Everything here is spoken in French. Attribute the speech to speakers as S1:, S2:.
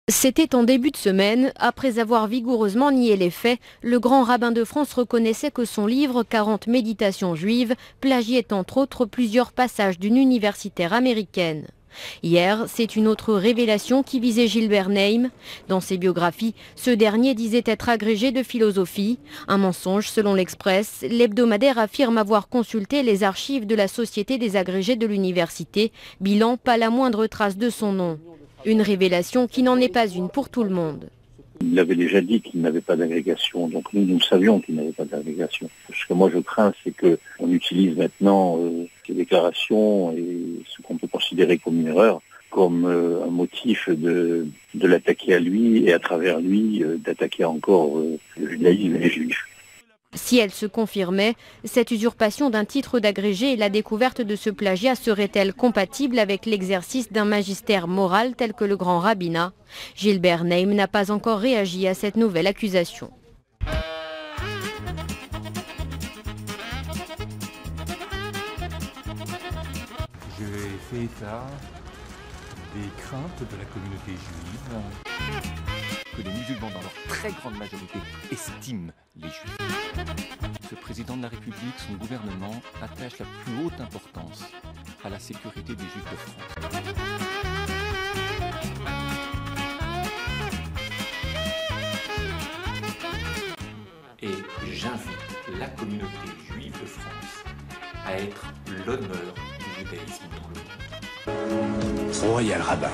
S1: C'était en début de semaine. Après avoir vigoureusement nié les faits, le grand rabbin de France reconnaissait que son livre 40 méditations juives plagiait entre autres plusieurs passages d'une universitaire américaine. Hier, c'est une autre révélation qui visait Gilbert Neim. Dans ses biographies, ce dernier disait être agrégé de philosophie. Un mensonge selon l'Express. L'hebdomadaire affirme avoir consulté les archives de la Société des agrégés de l'université. Bilan, pas la moindre trace de son nom. Une révélation qui n'en est pas une pour tout le monde.
S2: Il avait déjà dit qu'il n'avait pas d'agrégation, donc nous savions qu'il n'avait pas d'agrégation. Ce que moi je crains, c'est qu'on utilise maintenant ces déclarations et ce qu'on peut considérer comme une erreur, comme un motif de l'attaquer à lui et à travers lui d'attaquer encore le judaïsme et les juifs.
S1: Si elle se confirmait, cette usurpation d'un titre d'agrégé et la découverte de ce plagiat serait-elle compatible avec l'exercice d'un magistère moral tel que le grand rabbinat? Gilbert Neim n'a pas encore réagi à cette nouvelle accusation.
S3: J'ai fait état des craintes de la communauté juive que les musulmans, dans leur très grande majorité, estiment les juifs. Ce président de la République, son gouvernement, attache la plus haute importance à la sécurité des juifs de France. Et j'invite la communauté juive de France à être l'honneur du judaïsme dans le monde.
S4: Royal Rabbin.